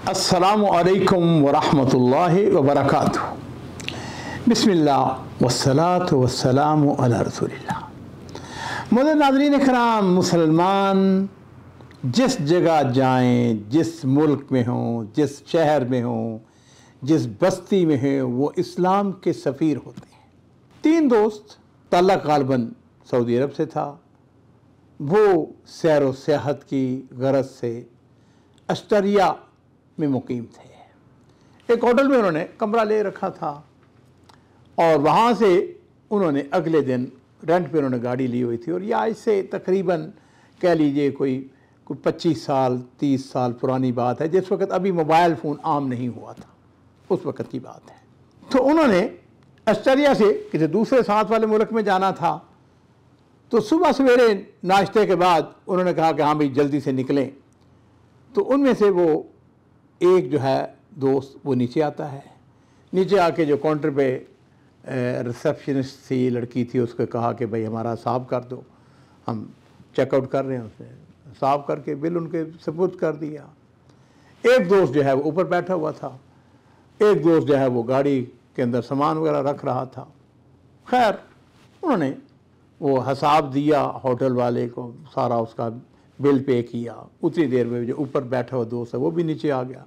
अस्सलामु अलैकुम वरहमतुल्लाहि वबरकातुहू। बिस्मिल्लाह वस्सलातु वस्सलामु अला रसूलिल्लाह। मुझे नाज़रीन इकराम, मुसलमान जिस जगह जाएं, जिस मुल्क में हों, जिस शहर में हों, जिस बस्ती में हैं, वो इस्लाम के सफ़ीर होते हैं। 3 दोस्त, ताल्लुक़ ग़ालिबन सऊदी अरब से था। वो सैर व सियाहत की गरज से अश्तरिया में मुकीम थे। एक होटल में उन्होंने कमरा ले रखा था और वहाँ से उन्होंने अगले दिन रेंट पे उन्होंने गाड़ी ली हुई थी। और ये आज से तकरीबन कह लीजिए कोई 25 साल 30 साल पुरानी बात है, जिस वक़्त अभी मोबाइल फ़ोन आम नहीं हुआ था, उस वक़्त की बात है। तो उन्होंने अश्तरिया से किसी दूसरे साथ वाले मुल्क में जाना था। तो सुबह सवेरे नाश्ते के बाद उन्होंने कहा कि हाँ भाई जल्दी से निकलें। तो उनमें से वो एक जो है दोस्त वो नीचे आता है। नीचे आके जो काउंटर पे रिसेप्शनिस्ट थी, लड़की थी, उसको कहा कि भाई हमारा हिसाब कर दो, हम चेकआउट कर रहे हैं। उसने हिसाब करके बिल उनके सपुर्द कर दिया। एक दोस्त जो है वो ऊपर बैठा हुआ था, एक दोस्त जो है वो गाड़ी के अंदर सामान वगैरह रख रहा था। खैर उन्होंने वो हिसाब दिया होटल वाले को, सारा उसका बिल पे किया। उतनी देर में जो ऊपर बैठा हुआ दोस्त है वो भी नीचे आ गया,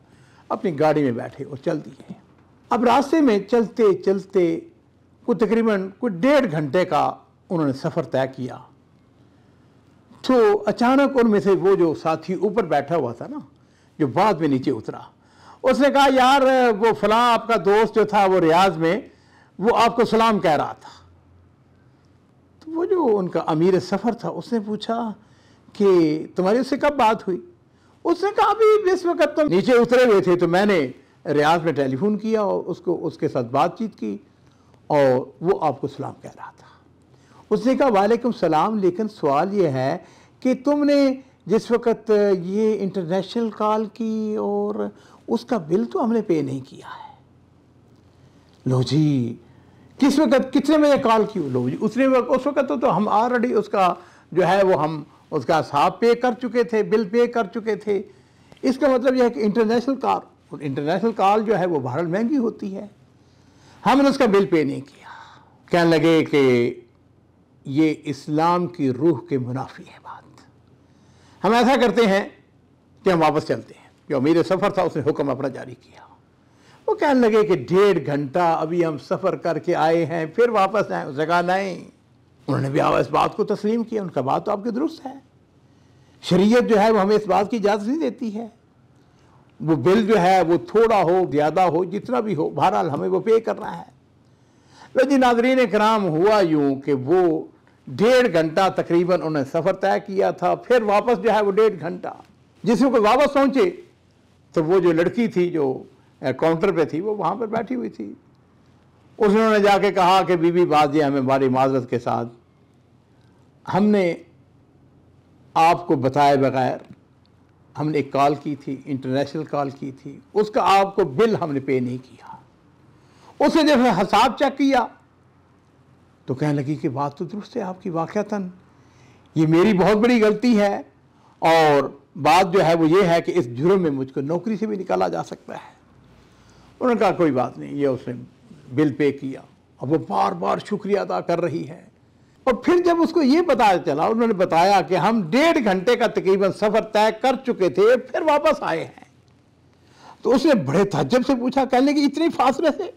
अपनी गाड़ी में बैठे और चल दिए। अब रास्ते में चलते चलते तकरीबन कोई 1.5 घंटे का उन्होंने सफ़र तय किया। तो अचानक उनमें से वो जो साथी ऊपर बैठा हुआ था ना, जो बाद में नीचे उतरा, उसने कहा यार वो फलां आपका दोस्त जो था वो रियाज में, वो आपको सलाम कह रहा था। तो वो जो उनका अमीर सफ़र था उसने पूछा कि तुम्हारी उससे कब बात हुई? उसने कहा अभी जिस वक्त तुम नीचे उतरे हुए थे तो मैंने रियाज में टेलीफोन किया और उसके साथ बातचीत की और वो आपको सलाम कह रहा था। उसने कहा वालेकुम सलाम, लेकिन सवाल ये है कि तुमने जिस वक्त ये इंटरनेशनल कॉल की और उसका बिल तो हमने पे नहीं किया है। लो जी, किस वक्त कितने बजे कॉल की? लो जी उस वक्त तो हम ऑलरेडी उसका जो है वो हम उसका हिसाब पे कर चुके थे, बिल पे कर चुके थे। इसका मतलब यह है कि इंटरनेशनल कॉल जो है वो बहरहाल महंगी होती है, हमने उसका बिल पे नहीं किया। कहने लगे कि ये इस्लाम की रूह के मुनाफी है बात। हम ऐसा करते हैं कि हम वापस चलते हैं। जो अमीर सफ़र था उसने हुक्म अपना जारी किया। वो कहने लगे कि 1.5 घंटा अभी हम सफ़र करके आए हैं, फिर वापस आए। उसने कहा नहीं। उन्होंने भी इस बात को तस्लीम किया। उनका बात तो आपकी दुरुस्त है, शरीयत जो है वो हमें इस बात की इजाज़त नहीं देती है। वो बिल जो है वो थोड़ा हो ज़्यादा हो जितना भी हो, बहरहाल हमें वो पे करना है। लेकिन नाज़रीन इकराम, हुआ यूँ कि वो 1.5 घंटा तकरीबन उन्होंने सफ़र तय किया था, फिर वापस जो है वो 1.5 घंटा। जिसमें कोई वापस पहुँचे तो वो जो लड़की थी जो काउंटर पे थी वो वहाँ पर बैठी हुई थी। उन्होंने जाके कहा कि बीबी बाजी हमें बड़ी माजरत के साथ हमने आपको बताए बगैर हमने एक कॉल की थी, इंटरनेशनल कॉल की थी, उसका आपको बिल हमने पे नहीं किया। उसने जब हिसाब चेक किया तो कहने लगी कि बात तो दुरुस्त है आपकी, वाक़तन ये मेरी बहुत बड़ी गलती है और बात जो है वो ये है कि इस जुर्म में मुझको नौकरी से भी निकाला जा सकता है। उन्होंने कहा कोई बात नहीं। ये उसने बिल पे किया। अब वो बार बार शुक्रिया अदा कर रही है। और फिर जब उसको ये पता चला, उन्होंने बताया कि हम 1.5 घंटे का तकरीबन सफ़र तय कर चुके थे, फिर वापस आए हैं। तो उसने बड़े तहज्जुब से पूछा, कहने की इतने फासले से?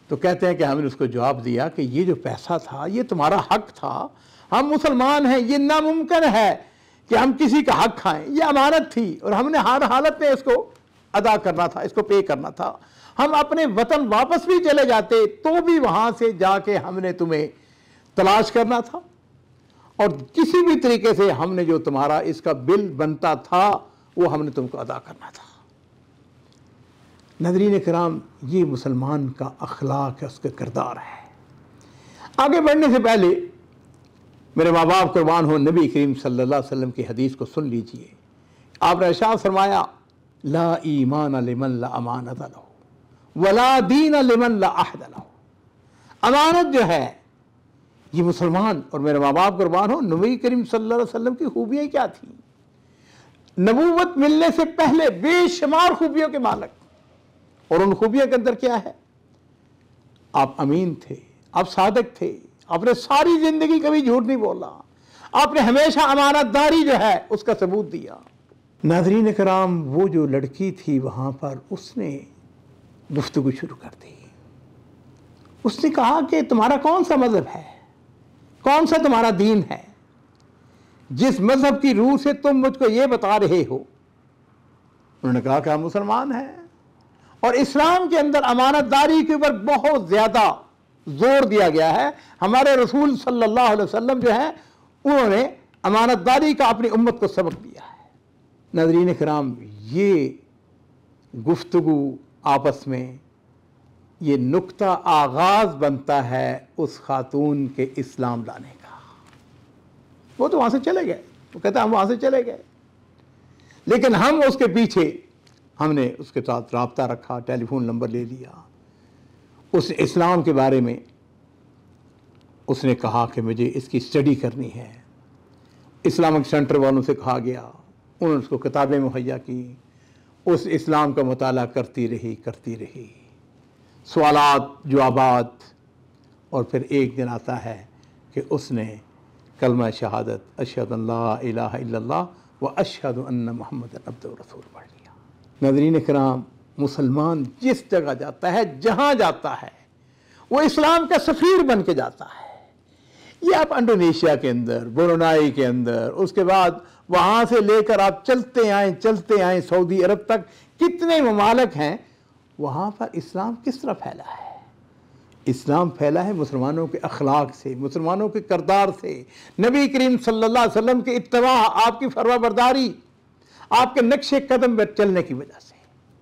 तो कहते हैं कि हमने उसको जवाब दिया कि ये जो पैसा था ये तुम्हारा हक था, हम मुसलमान हैं, ये नामुमकिन है कि हम किसी का हक खाएं। ये अमानत थी और हमने हर हालत में इसको अदा करना था, इसको पे करना था। हम अपने वतन वापस भी चले जाते तो भी वहाँ से जाके हमने तुम्हें तलाश करना था और किसी भी तरीके से हमने जो तुम्हारा इसका बिल बनता था वो हमने तुमको अदा करना था। नाज़रीन इकराम, ये मुसलमान का अखलाक है, उसका किरदार है। आगे बढ़ने से पहले मेरे माँ बाप कुर्बान हो, नबी करीम सल्लल्लाहु अलैहि वसल्लम की हदीस को सुन लीजिए। आपने इरशाद फरमाया, ला ईमान लिमन ला अमानत लहू वला दीन लिमन ला अहद लहू। अमानत जो है ये मुसलमान और मेरे माँ बाप कुर्बान हो, नबी करीम सल्लल्लाहु अलैहि वसल्लम की खूबियाँ क्या थी? नबूवत मिलने से पहले बेशुमार खूबियों के मालिक, और उन खूबियों के अंदर क्या है? आप अमीन थे, आप सादिक थे, आपने सारी जिंदगी कभी झूठ नहीं बोला, आपने हमेशा अमानतदारी जो है उसका सबूत दिया। नाज़रीन कराम, वो जो लड़की थी वहाँ पर, उसने गुफ्तगू शुरू कर दी। उसने कहा कि तुम्हारा कौन सा मज़हब है, कौन सा तुम्हारा दीन है, जिस मज़हब की रूह से तुम मुझको ये बता रहे हो? उन्होंने कहा कि हम मुसलमान हैं, और इस्लाम के अंदर अमानतदारी के ऊपर बहुत ज़्यादा जोर दिया गया है। हमारे रसूल सल्लल्लाहु अलैहि वसल्लम जो है, उन्होंने अमानतदारी का अपनी उम्मत को सबक दिया है। नाज़रीन किराम, ये गुफ्तगू आपस में, ये नुक्ता आगाज़ बनता है उस खातून के इस्लाम लाने का। वो तो वहाँ से चले गए, वो कहता हम वहाँ से चले गए, लेकिन हम उसके पीछे, हमने उसके साथ राब्ता रखा, टेलीफोन नंबर ले लिया। उस इस्लाम के बारे में उसने कहा कि मुझे इसकी स्टडी करनी है। इस्लामिक सेंटर वालों से कहा गया, उन्होंने उसको किताबें मुहैया की, उस इस्लाम का मुताला करती रही, सवालात जवाबात, और फिर एक दिन आता है कि उसने कलमा शहादत अशहदु अल्ला इलाहा इल्लल्लाह व अशहदु अन्न मुहम्मदन अब्दुहु व रसूलुहु पढ़ लिया। नाज़रीन किराम, मुसलमान जिस जगह जाता है, जहाँ जाता है, वो इस्लाम का सफ़ीर बन के जाता है। ये आप इंडोनेशिया के अंदर, ब्रुनाई के अंदर, उसके बाद वहाँ से लेकर आप चलते आए सऊदी अरब तक, कितने ममालिक हैं, वहाँ पर इस्लाम किस तरह फैला है? इस्लाम फैला है मुसलमानों के अखलाक से, मुसलमानों के किरदार से, नबी करीम सल्लल्लाहु अलैहि वसल्लम की इत्तबा, आपकी फरमाबरदारी, आपके नक्शे कदम पर चलने की वजह से।